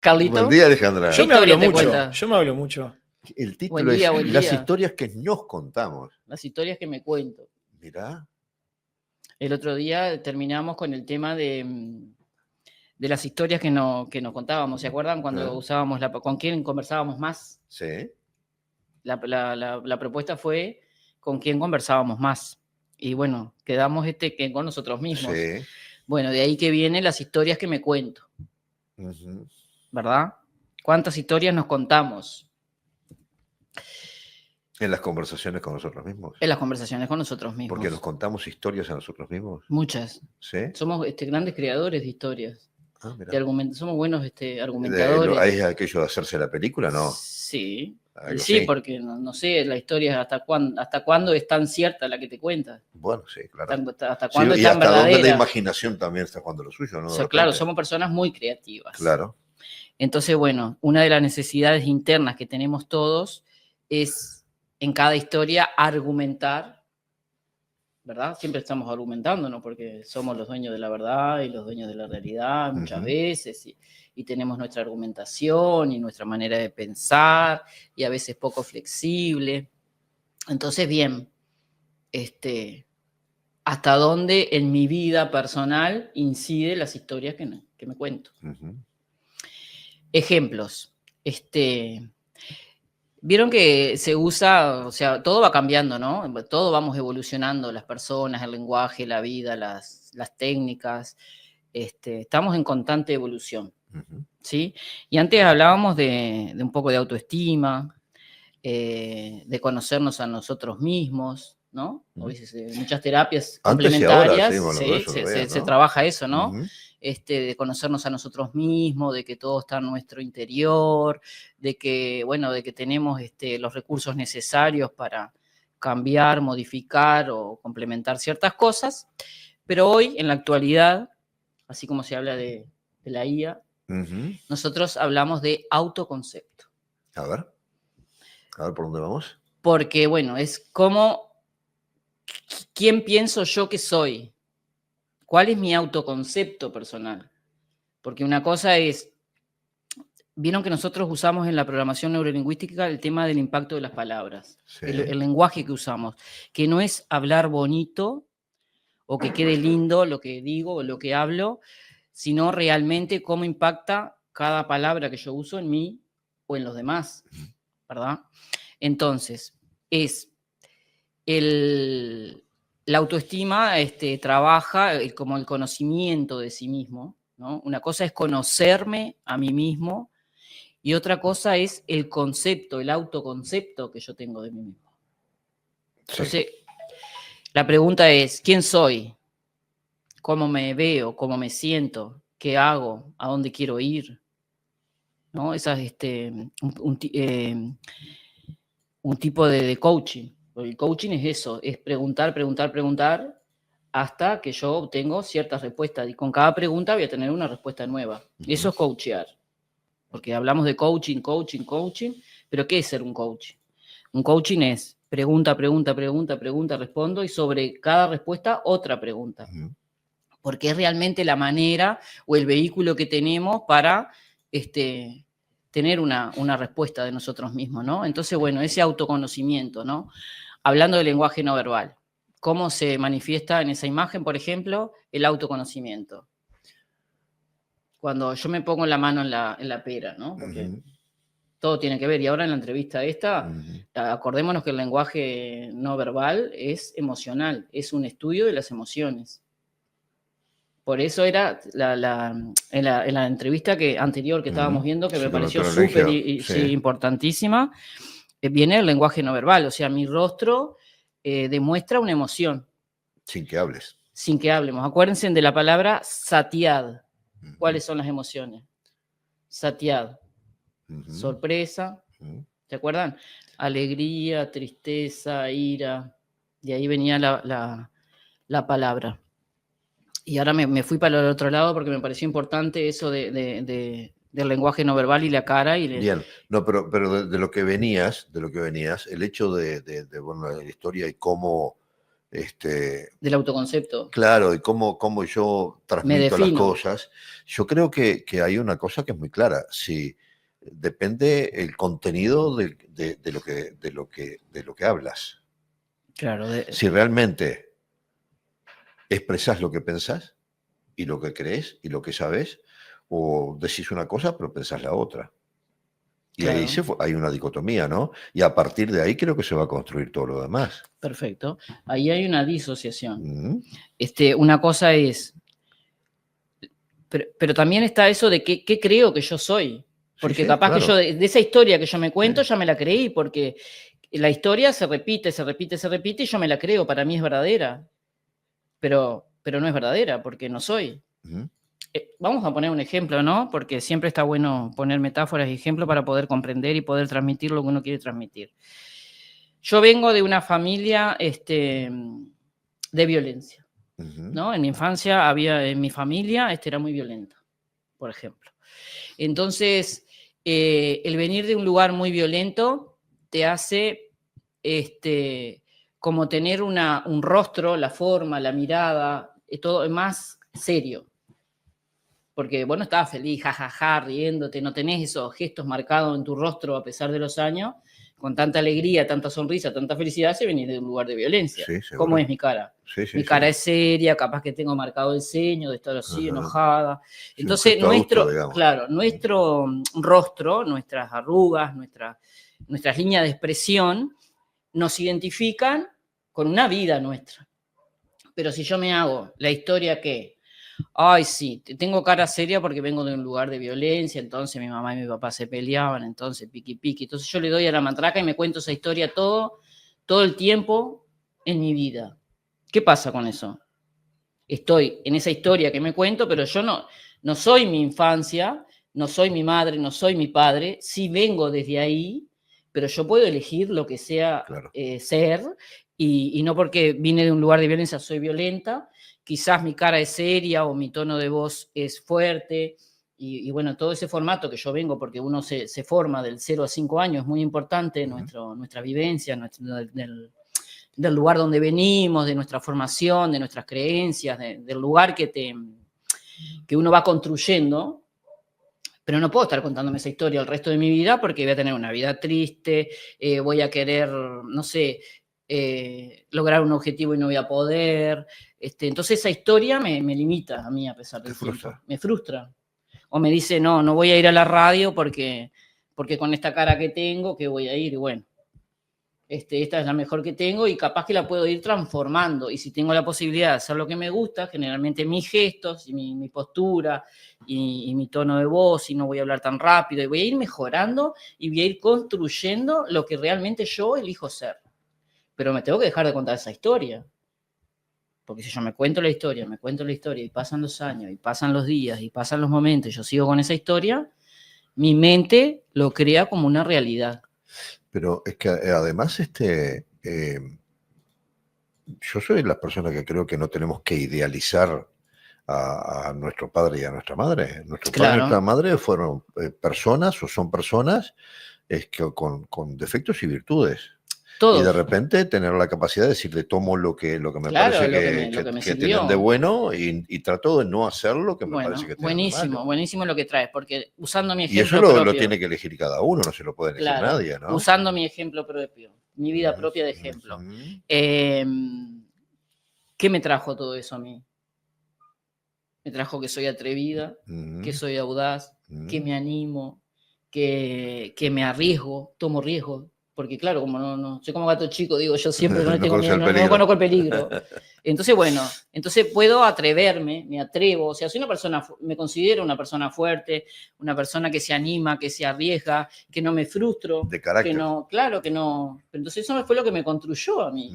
Carlito. Buen día, Alejandra. Yo me hablo mucho. Yo me hablo mucho. El título es Las historias que nos contamos. Las historias que me cuento. Mirá. El otro día terminamos con el tema de las historias que nos contábamos. ¿Se acuerdan cuando usábamos con quién conversábamos más? Sí. La propuesta fue con quién conversábamos más. Y bueno, quedamos que con nosotros mismos. Sí. Bueno, de ahí que vienen las historias que me cuento. ¿Verdad? ¿Cuántas historias nos contamos? En las conversaciones con nosotros mismos. En las conversaciones con nosotros mismos. Porque nos contamos historias a nosotros mismos. Muchas. ¿Sí? Somos grandes creadores de historias. Mira. Somos buenos argumentadores. ¿Hay aquello de hacerse la película? No. Sí. Sí, porque no sé, la historia hasta cuándo es tan cierta la que te cuentas. Bueno, sí, claro. Hasta cuándo es y tan hasta verdadera. dónde la imaginación también está jugando lo suyo, ¿no? O sea, claro, somos personas muy creativas. Claro. Entonces, bueno, una de las necesidades internas que tenemos todos es en cada historia argumentar, ¿verdad? Siempre estamos argumentando, ¿no? Porque somos los dueños de la verdad y los dueños de la realidad muchas veces y tenemos nuestra argumentación y nuestra manera de pensar y a veces poco flexible. Entonces, bien, ¿hasta dónde en mi vida personal incide las historias que me cuento? Ejemplos. Vieron que se usa, o sea, todo va cambiando, ¿no? Todo vamos evolucionando, las personas, el lenguaje, la vida, las técnicas. Estamos en constante evolución, ¿sí? Y antes hablábamos de un poco de autoestima, de conocernos a nosotros mismos, ¿no? Muchas terapias complementarias se trabaja eso, ¿no? De conocernos a nosotros mismos, de que todo está en nuestro interior, de que, bueno, de que tenemos los recursos necesarios para cambiar, modificar o complementar ciertas cosas. Pero hoy, en la actualidad, así como se habla de la IA, nosotros hablamos de autoconcepto. A ver, ¿por dónde vamos? Porque, bueno, es como, ¿quién pienso yo que soy? ¿Cuál es mi autoconcepto personal? Porque una cosa es, vieron que nosotros usamos en la programación neurolingüística el tema del impacto de las palabras, el lenguaje que usamos, que no es hablar bonito o que quede lindo lo que digo o lo que hablo, sino realmente cómo impacta cada palabra que yo uso en mí o en los demás, ¿verdad? Entonces, es la autoestima trabaja como el conocimiento de sí mismo, ¿no? Una cosa es conocerme a mí mismo y otra cosa es el concepto, el autoconcepto que yo tengo de mí mismo. Entonces, la pregunta es, ¿quién soy? ¿Cómo me veo? ¿Cómo me siento? ¿Qué hago? ¿A dónde quiero ir? ¿No? Esa es un tipo de coaching. El coaching es eso, es preguntar hasta que yo obtengo ciertas respuestas. Y con cada pregunta voy a tener una respuesta nueva. Eso es coachear. Porque hablamos de coaching, pero ¿qué es ser un coach? Un coaching es pregunta, respondo y sobre cada respuesta otra pregunta. Porque es realmente la manera o el vehículo que tenemos para tener una respuesta de nosotros mismos, ¿no? Entonces, bueno, ese autoconocimiento, ¿no? Hablando del lenguaje no verbal, ¿cómo se manifiesta en esa imagen, por ejemplo, el autoconocimiento? Cuando yo me pongo la mano en la pera, ¿no? Porque todo tiene que ver. Y ahora en la entrevista esta, acordémonos que el lenguaje no verbal es emocional, es un estudio de las emociones. Por eso era en la entrevista anterior que estábamos viendo, que me pareció súper importantísima, viene el lenguaje no verbal. O sea, mi rostro demuestra una emoción. Sin que hables. Sin que hablemos. Acuérdense de la palabra satyad. ¿Cuáles son las emociones? Satyad. Sorpresa. ¿Se acuerdan? Alegría, tristeza, ira. De ahí venía la palabra. Y ahora me fui para el otro lado porque me pareció importante eso del lenguaje no verbal y la cara. Bien, no, pero de lo que venías, el hecho de la historia y cómo Del autoconcepto. Claro, y cómo yo transmito las cosas. Yo creo que hay una cosa que es muy clara. Si depende el contenido de lo que hablas. Claro. Si realmente expresas lo que pensás y lo que crees y lo que sabes, o decís una cosa pero pensás la otra. Y claro, ahí hay una dicotomía, ¿no? Y a partir de ahí creo que se va a construir todo lo demás. Perfecto. Ahí hay una disociación. Una cosa es... Pero también está eso de qué creo que yo soy. Porque capaz claro, que yo, de esa historia que yo me cuento, ya me la creí, porque la historia se repite, y yo me la creo, para mí es verdadera. Pero no es verdadera, porque no soy. Vamos a poner un ejemplo, ¿no? Porque siempre está bueno poner metáforas y ejemplos para poder comprender y poder transmitir lo que uno quiere transmitir. Yo vengo de una familia de violencia, ¿no? En mi infancia en mi familia era muy violenta, por ejemplo. Entonces, el venir de un lugar muy violento te hace como tener un rostro, la forma, la mirada, todo más serio. Porque vos no estabas feliz, jajaja, riéndote, no tenés esos gestos marcados en tu rostro a pesar de los años, con tanta alegría, tanta sonrisa, tanta felicidad, si venís de un lugar de violencia. Sí, ¿cómo es mi cara? Mi cara es seria, capaz que tengo marcado el ceño de estar así, enojada. Entonces, nuestro rostro, nuestras arrugas, nuestras líneas de expresión, nos identifican con una vida nuestra. Pero si yo me hago la historia que, ay, sí, tengo cara seria porque vengo de un lugar de violencia, entonces mi mamá y mi papá se peleaban, entonces piqui, entonces yo le doy a la matraca y me cuento esa historia todo el tiempo en mi vida. ¿Qué pasa con eso? Estoy en esa historia que me cuento, pero yo no soy mi infancia, no soy mi madre, no soy mi padre, sí vengo desde ahí, pero yo puedo elegir lo que sea claro, ser, y no porque vine de un lugar de violencia soy violenta. Quizás mi cara es seria o mi tono de voz es fuerte, y bueno, todo ese formato que yo vengo, porque uno se forma del 0 a 5 años, es muy importante nuestra vivencia, del lugar donde venimos, de nuestra formación, de nuestras creencias, del lugar que uno va construyendo. Pero no puedo estar contándome esa historia el resto de mi vida porque voy a tener una vida triste, voy a querer, no sé, lograr un objetivo y no voy a poder. Entonces esa historia me limita a mí a pesar del tiempo. Me frustra. O me dice, no voy a ir a la radio porque con esta cara que tengo, que voy a ir, y bueno, esta es la mejor que tengo y capaz que la puedo ir transformando. Y si tengo la posibilidad de hacer lo que me gusta, generalmente mis gestos y mi postura y mi tono de voz, y no voy a hablar tan rápido, y voy a ir mejorando y voy a ir construyendo lo que realmente yo elijo ser. Pero me tengo que dejar de contar esa historia. Porque si yo me cuento la historia, y pasan los años, y pasan los días, y pasan los momentos, y yo sigo con esa historia, mi mente lo crea como una realidad. Pero es que además yo soy la persona que creo que no tenemos que idealizar a nuestro padre y a nuestra madre. Nuestro padre y nuestra madre fueron personas o son personas con defectos y virtudes. Todos. Y de repente tener la capacidad de decirle, tomo lo que me parece que tienen de bueno y trato de no hacer lo que me parece que tienen de malo. Buenísimo lo que traes, porque usando mi ejemplo propio. Y eso lo tiene que elegir cada uno, no se lo puede elegir nadie, ¿no? Usando mi ejemplo propio, mi vida propia de ejemplo. ¿Qué me trajo todo eso a mí? Me trajo que soy atrevida, que soy audaz, que me animo, que me arriesgo, tomo riesgos. Porque claro, como no soy como gato chico, digo, yo siempre no tengo miedo, no conozco el peligro. Entonces, bueno, puedo atreverme, me atrevo. O sea, me considero una persona fuerte, una persona que se anima, que se arriesga, que no me frustro. De carácter. Claro que no. Pero entonces eso fue lo que me construyó a mí.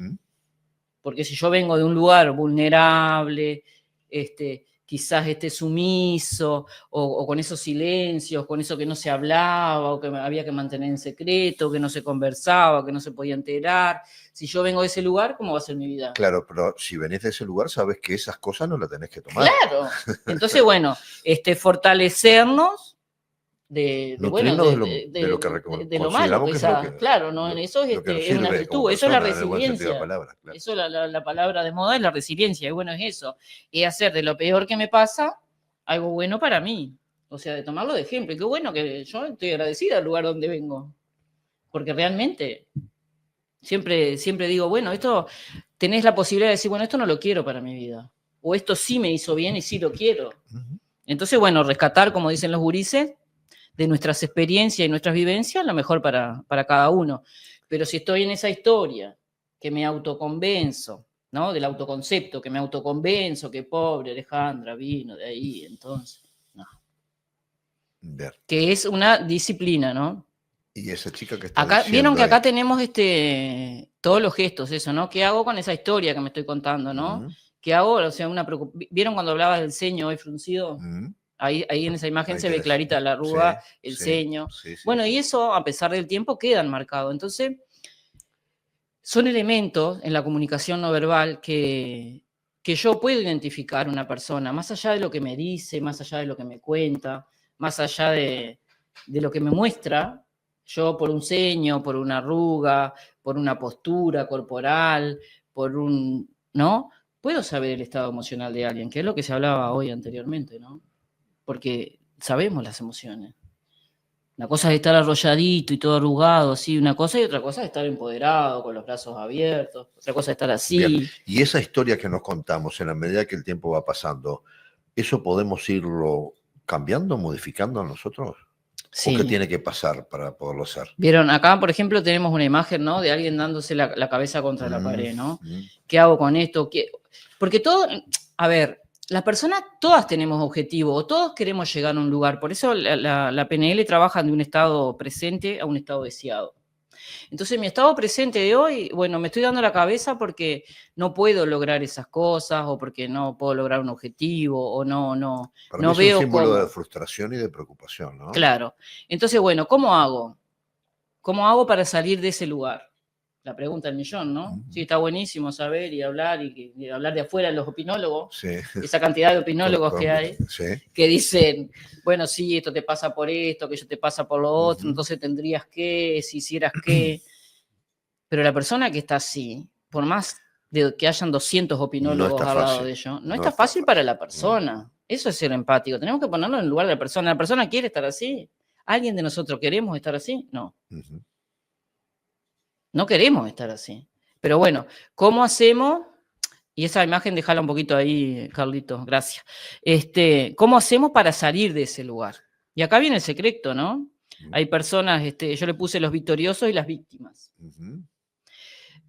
Porque si yo vengo de un lugar vulnerable, quizás sumiso, o con esos silencios, con eso que no se hablaba, o que había que mantener en secreto, que no se conversaba, que no se podía enterar. Si yo vengo de ese lugar, ¿cómo va a ser mi vida? Claro, pero si venís de ese lugar, sabes que esas cosas no las tenés que tomar. Claro. Entonces, bueno, fortalecernos de lo malo, quizás. Claro, ¿no? Eso es una virtud, eso es la resiliencia. Palabra, claro. Eso la palabra de moda es la resiliencia, y bueno, es eso. Es hacer de lo peor que me pasa algo bueno para mí. O sea, de tomarlo de ejemplo. Y qué bueno que yo estoy agradecida al lugar donde vengo. Porque realmente siempre digo, bueno, esto tenés la posibilidad de decir, bueno, esto no lo quiero para mi vida. O esto sí me hizo bien y sí lo quiero. Entonces, bueno, rescatar, como dicen los gurises, de nuestras experiencias y nuestras vivencias, lo mejor para cada uno. Pero si estoy en esa historia que me autoconvenzo, ¿no? Del autoconcepto, que me autoconvenzo, que pobre Alejandra vino de ahí, entonces, no. Que es una disciplina, ¿no? Y esa chica que está acá, vieron que acá tenemos todos los gestos, eso, ¿no? ¿Qué hago con esa historia que me estoy contando, ¿no? ¿Qué hago? O sea, ¿vieron cuando hablaba del ceño hoy fruncido? Ahí en esa imagen se ve clarita la arruga, el ceño. Bueno, y eso, a pesar del tiempo, quedan marcados. Entonces, son elementos en la comunicación no verbal que yo puedo identificar una persona, más allá de lo que me dice, más allá de lo que me cuenta, más allá de lo que me muestra. Yo por un ceño, por una arruga, por una postura corporal, ¿no? Puedo saber el estado emocional de alguien, que es lo que se hablaba hoy anteriormente, ¿no? Porque sabemos las emociones. Una cosa es estar arrolladito y todo arrugado, así, una cosa, y otra cosa es estar empoderado, con los brazos abiertos, otra cosa es estar así. Bien. Y esa historia que nos contamos, en la medida que el tiempo va pasando, ¿eso podemos irlo cambiando, modificando a nosotros? Sí. ¿O qué tiene que pasar para poderlo hacer? Vieron, acá, por ejemplo, tenemos una imagen, ¿no? De alguien dándose la cabeza contra la pared, ¿no? ¿Qué hago con esto? Porque todo, a ver, las personas todas tenemos objetivos, todos queremos llegar a un lugar. Por eso la PNL trabaja de un estado presente a un estado deseado. Entonces, mi estado presente de hoy, bueno, me estoy dando la cabeza porque no puedo lograr esas cosas, o porque no puedo lograr un objetivo, o no Para mí veo es un símbolo de frustración y de preocupación, ¿no? Claro. Entonces, bueno, ¿cómo hago? ¿Cómo hago para salir de ese lugar? La pregunta del millón, ¿no? Sí, está buenísimo saber y hablar de afuera los opinólogos, esa cantidad de opinólogos que hay, que dicen, bueno, sí, esto te pasa por esto, aquello te pasa por lo otro, entonces tendrías que, si hicieras que. Pero la persona que está así, por más de que hayan 200 opinólogos al lado de ellos, no está fácil para la persona. Eso es ser empático. Tenemos que ponerlo en el lugar de la persona. ¿La persona quiere estar así? ¿Alguien de nosotros queremos estar así? No. No queremos estar así. Pero bueno, ¿cómo hacemos? Y esa imagen déjala un poquito ahí, Carlitos, gracias. ¿Cómo hacemos para salir de ese lugar? Y acá viene el secreto, ¿no? Hay personas, yo le puse los victoriosos y las víctimas.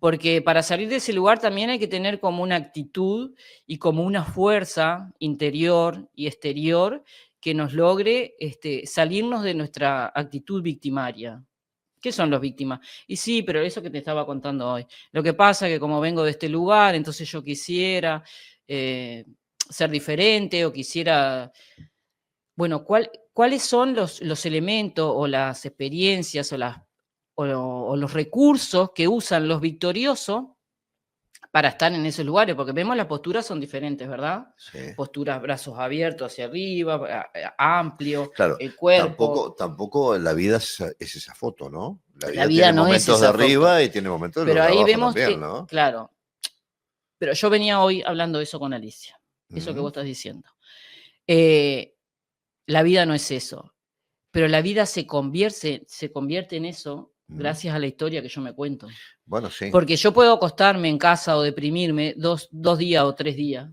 Porque para salir de ese lugar también hay que tener como una actitud y como una fuerza interior y exterior que nos logre salirnos de nuestra actitud victimaria. ¿Qué son los víctimas? Y sí, pero eso que te estaba contando hoy. Lo que pasa es que como vengo de este lugar, entonces yo quisiera ser diferente o quisiera... Bueno, ¿cuáles son los elementos o las experiencias o los recursos que usan los victoriosos para estar en esos lugares? Porque vemos las posturas son diferentes, ¿verdad? Sí. Posturas, brazos abiertos hacia arriba, amplio, claro, el cuerpo. Tampoco la vida es esa foto, ¿no? La vida tiene no momentos es de arriba foto. Y tiene momentos de pero ahí vemos también, ¿no? Claro. Pero yo venía hoy hablando de eso con Alicia, eso que vos estás diciendo. La vida no es eso, pero la vida se convierte en eso gracias a la historia que yo me cuento. Bueno, sí. Porque yo puedo acostarme en casa o deprimirme 2 días o 3 días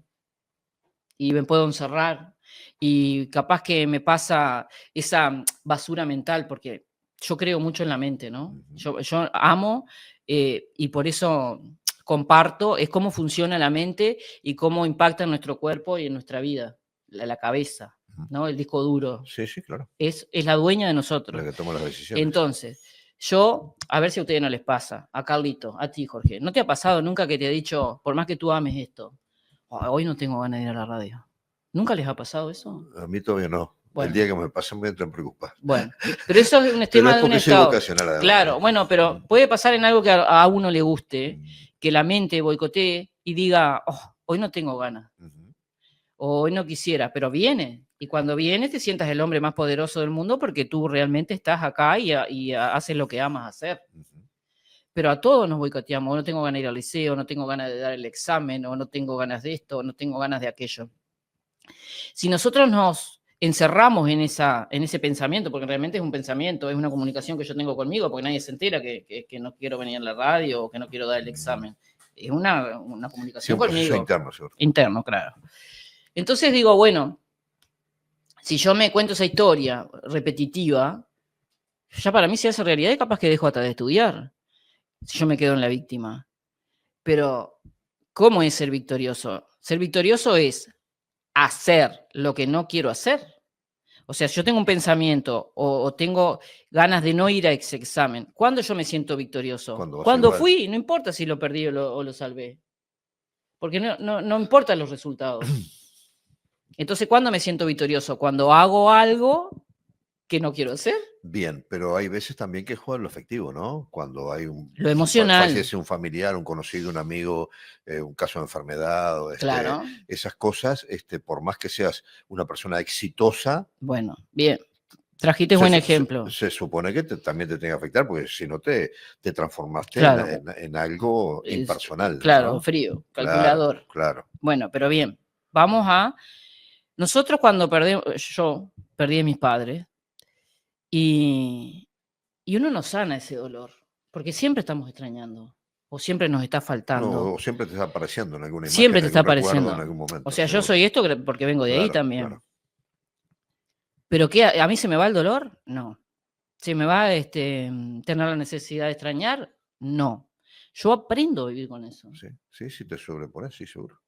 y me puedo encerrar y capaz que me pasa esa basura mental, porque yo creo mucho en la mente, ¿no? Yo amo y por eso comparto, es cómo funciona la mente y cómo impacta en nuestro cuerpo y en nuestra vida, la cabeza, ¿no? El disco duro. Sí, claro. Es la dueña de nosotros. La que toma las decisiones. Entonces, yo, a ver si a ustedes no les pasa, a Carlito, a ti, Jorge, ¿no te ha pasado nunca que te ha dicho, por más que tú ames esto, hoy no tengo ganas de ir a la radio? ¿Nunca les ha pasado eso? A mí todavía no. Bueno. El día que me pase me entran preocupados. Bueno, pero eso es un tema de un estado. Vocacional, además, claro, ¿no? Bueno, pero puede pasar en algo que a uno le guste, que la mente boicotee y diga, hoy no tengo ganas, o hoy no quisiera, pero viene. Y cuando vienes te sientas el hombre más poderoso del mundo porque tú realmente estás acá y haces lo que amas hacer. Pero a todos nos boicoteamos, o no tengo ganas de ir al liceo, o no tengo ganas de dar el examen, o no tengo ganas de esto, o no tengo ganas de aquello. Si nosotros nos encerramos en ese pensamiento, porque realmente es un pensamiento, es una comunicación que yo tengo conmigo, porque nadie se entera que no quiero venir a la radio o que no quiero dar el examen. Es una comunicación conmigo. Interno, seguro. Interno, claro. Entonces digo, bueno, si yo me cuento esa historia repetitiva, ya para mí se hace realidad y capaz que dejo hasta de estudiar, si yo me quedo en la víctima. Pero, ¿cómo es ser victorioso? Ser victorioso es hacer lo que no quiero hacer. O sea, si yo tengo un pensamiento o tengo ganas de no ir a ese examen, ¿cuándo yo me siento victorioso? Cuando fui, no importa si lo perdí o lo salvé. Porque no importan los resultados. Entonces, ¿cuándo me siento victorioso? Cuando hago algo que no quiero hacer. Bien, pero hay veces también que juega lo afectivo, ¿no? Cuando hay lo emocional. Fallece un familiar, un conocido, un amigo, un caso de enfermedad, claro. Esas cosas, por más que seas una persona exitosa. Bueno, bien. Trajiste buen ejemplo. Se supone que también te tiene que afectar, porque si no te transformaste en algo impersonal. Claro, ¿no? Frío, calculador. Claro. Bueno, pero bien, vamos a... Nosotros cuando yo perdí a mis padres, y uno no sana ese dolor, porque siempre estamos extrañando, o siempre nos está faltando. No, o siempre te está apareciendo en alguna imagen. Siempre te está apareciendo. En algún momento, o sea, yo soy esto porque vengo de ahí también. Claro. ¿Pero qué? ¿A mí se me va el dolor? No. ¿Se me va tener la necesidad de extrañar? No. Yo aprendo a vivir con eso. Sí, te sobrepones, sí, seguro.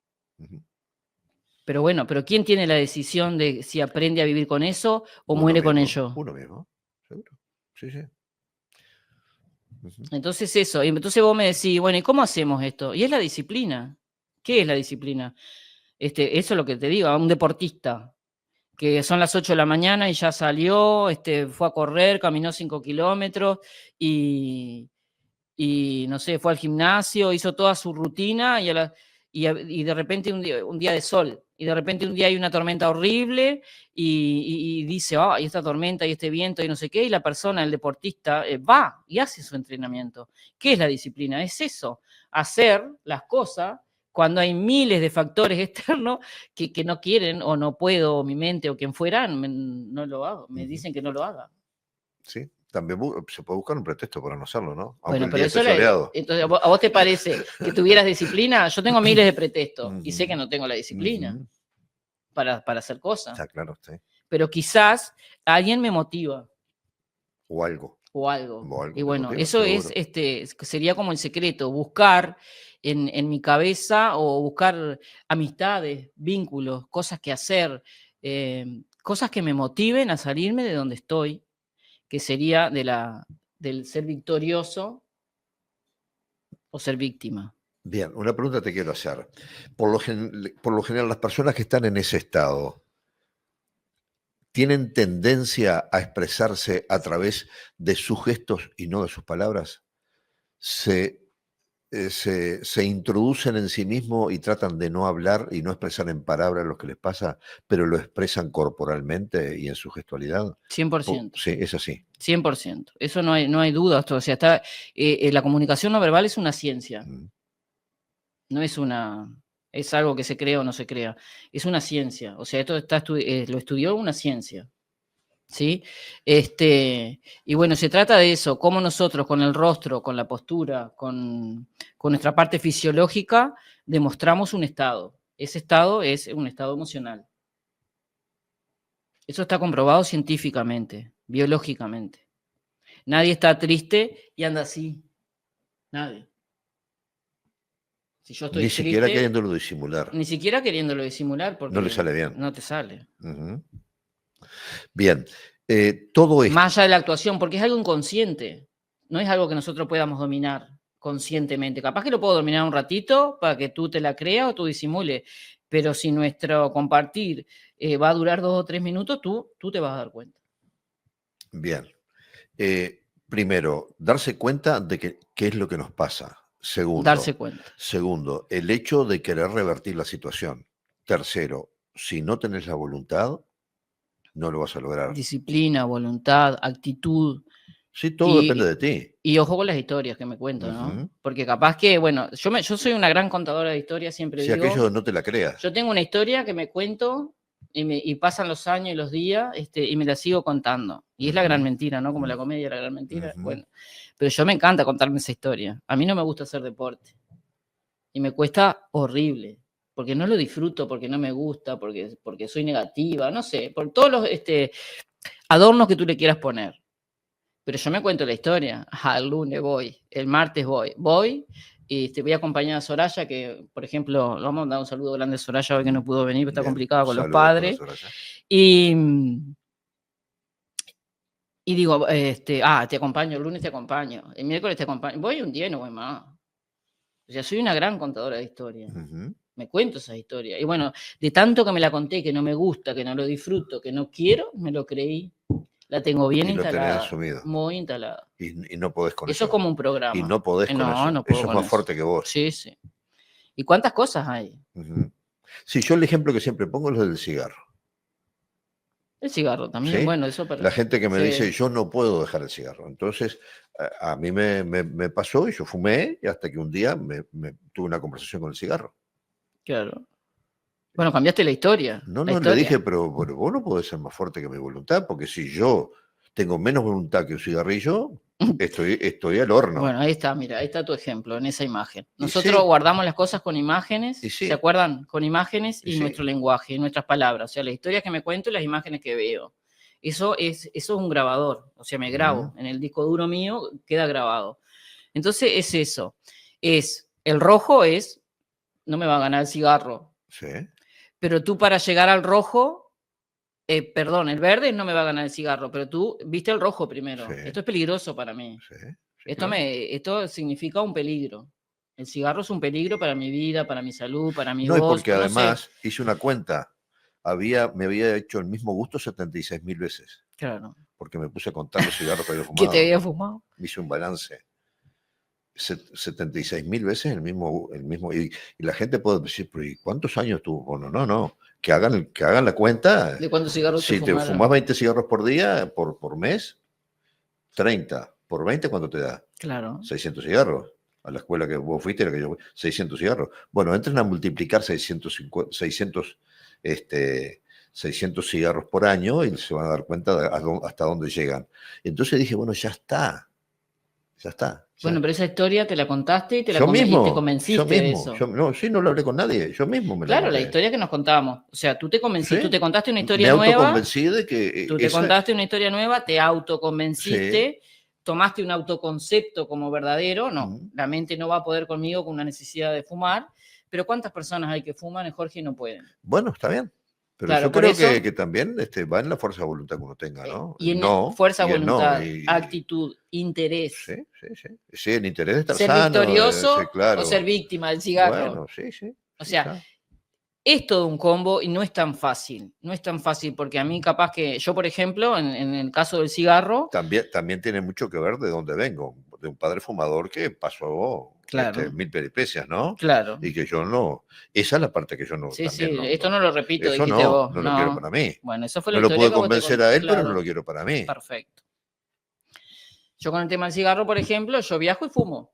Pero bueno, ¿pero quién tiene la decisión de si aprende a vivir con eso o muere con ello? Uno mismo, seguro. Sí. Entonces eso, y entonces vos me decís, bueno, ¿y cómo hacemos esto? Y es la disciplina. ¿Qué es la disciplina? Eso es lo que te digo, a un deportista, que son las 8 de la mañana y ya salió, fue a correr, caminó 5 kilómetros y no sé, fue al gimnasio, hizo toda su rutina y de repente un día de sol, y de repente un día hay una tormenta horrible y dice, y esta tormenta y este viento y no sé qué, y la persona, el deportista, va y hace su entrenamiento. ¿Qué es la disciplina? Es eso, hacer las cosas cuando hay miles de factores externos que no quieren o no puedo, mi mente o quien fuera, no lo hago, me dicen que no lo haga. Sí. También se puede buscar un pretexto para no hacerlo, ¿no? Aunque bueno, pero eso entonces, ¿a vos te parece que tuvieras disciplina? Yo tengo miles de pretextos y sé que no tengo la disciplina para hacer cosas. Está claro, sí. Pero quizás alguien me motiva. O algo. Y bueno, eso sería como el secreto, buscar en mi cabeza o buscar amistades, vínculos, cosas que hacer, cosas que me motiven a salirme de donde estoy, que sería del ser victorioso o ser víctima. Bien, una pregunta te quiero hacer. Por lo general, las personas que están en ese estado, ¿tienen tendencia a expresarse a través de sus gestos y no de sus palabras? ¿Se introducen en sí mismos y tratan de no hablar y no expresar en palabras lo que les pasa, pero lo expresan corporalmente y en su gestualidad? 100%. Sí, es así. 100%. Eso no hay duda. O sea, la comunicación no verbal es una ciencia. No es algo que se crea o no se crea. Es una ciencia. O sea, esto lo estudió una ciencia. ¿Sí? Y bueno, se trata de eso, cómo nosotros con el rostro, con la postura, con nuestra parte fisiológica, demostramos un estado. Ese estado es un estado emocional. Eso está comprobado científicamente, biológicamente. Nadie está triste y anda así. Nadie. Si yo estoy triste, siquiera queriéndolo disimular. Ni siquiera queriéndolo disimular porque no le sale bien. No te sale. Bien. Todo esto. Más allá de la actuación, porque es algo inconsciente. No es algo que nosotros podamos dominar conscientemente. Capaz que lo puedo dominar un ratito para que tú te la creas o tú disimules. Pero si nuestro compartir va a durar 2 o 3 minutos, tú te vas a dar cuenta. Bien. Primero, darse cuenta de qué es lo que nos pasa. Darse cuenta. Segundo, el hecho de querer revertir la situación. Tercero, si no tenés la voluntad, no lo vas a lograr. Disciplina, voluntad, actitud. Sí, todo depende de ti. Y ojo con las historias que me cuento, ¿no? Porque capaz que, bueno, yo soy una gran contadora de historias, siempre digo. Si aquello no te la creas. Yo tengo una historia que me cuento y pasan los años y los días y me la sigo contando. Y es la gran mentira, ¿no? Como la comedia, la gran mentira. Bueno, pero yo me encanta contarme esa historia. A mí no me gusta hacer deporte. Y me cuesta horrible. Porque no lo disfruto, porque no me gusta, porque soy negativa, no sé, por todos los adornos que tú le quieras poner. Pero yo me cuento la historia. El lunes voy, el martes voy y te voy a acompañar a Soraya, que, por ejemplo, le vamos a dar un saludo grande a Soraya hoy que no pudo venir, está complicada con los padres. Y digo, te acompaño, el lunes te acompaño, el miércoles te acompaño. Voy un día y no voy más. O sea, soy una gran contadora de historias. Me cuento esa historia. Y bueno, de tanto que me la conté, que no me gusta, que no lo disfruto, que no quiero, me lo creí. La tengo bien instalada. Muy instalada. Y no podés con eso. Eso es como un programa. Y no podés con eso. No puedo eso es más fuerte que vos. Sí, sí. ¿Y cuántas cosas hay? Sí, yo el ejemplo que siempre pongo es el del cigarro. El cigarro también, ¿sí? Bueno, eso para... La gente que me dice, yo no puedo dejar el cigarro. Entonces, a mí me pasó y yo fumé y hasta que un día tuve una conversación con el cigarro. Claro. Bueno, cambiaste la historia. No, le dije, pero bueno, vos no podés ser más fuerte que mi voluntad, porque si yo tengo menos voluntad que un cigarrillo, estoy al horno. Bueno, ahí está, mira, ahí está tu ejemplo, en esa imagen. Nosotros guardamos las cosas con imágenes, ¿se acuerdan? Con imágenes y nuestro lenguaje, y nuestras palabras. O sea, las historias que me cuento y las imágenes que veo. Eso es un grabador, o sea, me grabo. En el disco duro mío queda grabado. Entonces es eso. El rojo es, no me va a ganar el cigarro. Sí. Pero tú para llegar al rojo, el verde no me va a ganar el cigarro, pero tú viste el rojo primero. Sí. Esto es peligroso para mí. Sí, esto significa un peligro. El cigarro es un peligro para mi vida, para mi salud, para mi voz. No, porque además hice una cuenta. Me había hecho el mismo gusto 76.000 veces. Claro. Porque me puse a contar los cigarros que había fumado. ¿Qué te había fumado? Hice un balance. 76.000 veces el mismo y la gente puede decir, pero ¿y cuántos años tuvo? Bueno, no, que hagan la cuenta. ¿De cuántos cigarros si te fumas 20 cigarros por día, por mes, 30. Por 20, ¿cuánto te da? Claro. 600 cigarros. A la escuela que vos fuiste, la que yo fui, 600 cigarros. Bueno, entren a multiplicar 600 cigarros por año y se van a dar cuenta hasta dónde llegan. Entonces dije, bueno, ya está. Bueno, pero esa historia te la contaste y te convenciste de eso. No lo hablé con nadie, yo mismo me la conté. La historia que nos contábamos. O sea, tú te convenciste, tú te contaste una historia nueva. Me autoconvencí de que... Tú te contaste una historia nueva, te autoconvenciste, tomaste un autoconcepto como verdadero. No, la mente no va a poder conmigo con una necesidad de fumar. Pero ¿cuántas personas hay que fuman, Jorge, y no pueden? Bueno, está bien. Pero claro, yo creo que también va en la fuerza de voluntad que uno tenga, ¿no? Y en fuerza de voluntad, actitud, interés. Sí, el interés de estar ser sano. Ser victorioso o ser víctima del cigarro. Bueno, sí. O sea, es todo un combo y no es tan fácil. No es tan fácil porque a mí capaz que yo, por ejemplo, en el caso del cigarro... También tiene mucho que ver de dónde vengo. De un padre fumador que pasó... Claro. 1000 peripecias, ¿no? Claro. Y que yo no... Esa es la parte que yo no... Sí, esto no lo repito, eso dijiste vos. No lo quiero para mí. Bueno, eso fue la historia. No lo puedo convencer a él, pero no lo quiero para mí. Perfecto. Yo con el tema del cigarro, por ejemplo, yo viajo y fumo.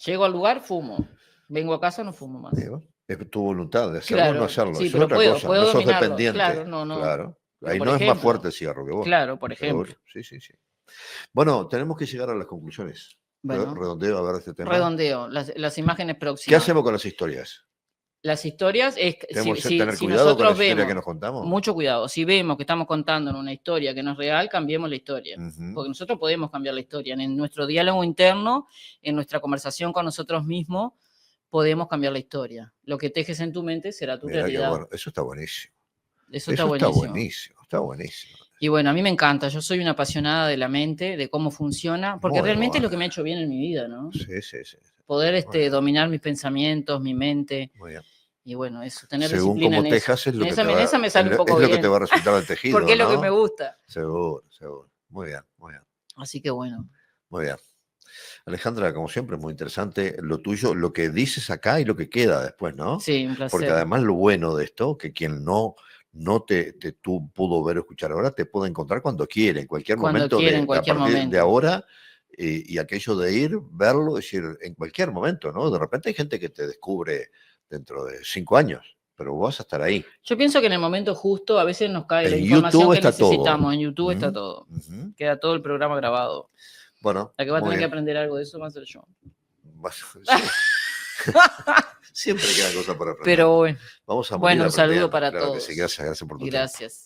Llego al lugar, fumo. Vengo a casa, no fumo más. Es tu voluntad de hacerlo o no hacerlo. Sí, pero puedo no sos dominarlo. dependiente. Claro, no. Claro. Ahí no es más fuerte el cigarro que vos. Claro, por ejemplo. Sí. Bueno, tenemos que llegar a las conclusiones. Bueno, redondeo a ver este tema. Redondeo, las imágenes próximas. ¿Qué hacemos con las historias? Las historias es tenemos que tener cuidado con la historia que nos contamos. Mucho cuidado. Si vemos que estamos contando en una historia que no es real, cambiemos la historia. Porque nosotros podemos cambiar la historia. En nuestro diálogo interno, en nuestra conversación con nosotros mismos, podemos cambiar la historia. Lo que tejes en tu mente será tu realidad. Bueno, eso está buenísimo. Eso está buenísimo. Y bueno, a mí me encanta. Yo soy una apasionada de la mente, de cómo funciona, porque realmente es lo que me ha hecho bien en mi vida, ¿no? Sí. Poder dominar mis pensamientos, mi mente. Muy bien. Y bueno, eso, tener según disciplina cómo tejas es lo que te va, esa me sale un poco es lo que te va a resultar del tejido. Porque es lo que me gusta. Seguro. Muy bien. Así que bueno. Muy bien. Alejandra, como siempre, es muy interesante lo tuyo, lo que dices acá y lo que queda después, ¿no? Sí, un placer. Porque además lo bueno de esto, que quien no no te pudo ver o escuchar ahora, te puede encontrar cuando quiera, en cualquier momento, en cualquier a partir momento. de ahora, y aquello de ir, verlo, decir, en cualquier momento, ¿no? De repente hay gente que te descubre dentro de 5 años, pero vos vas a estar ahí. Yo pienso que en el momento justo a veces nos cae la En información YouTube que está necesitamos. todo. En YouTube está todo. Queda todo el programa grabado. Bueno, la que va a tener que aprender algo de eso va a ser yo. Sí. Siempre queda cosa por aprender. Pero bueno. Vamos a morir Bueno, un saludo para claro todos. Que sí. Gracias por tu tiempo. Gracias.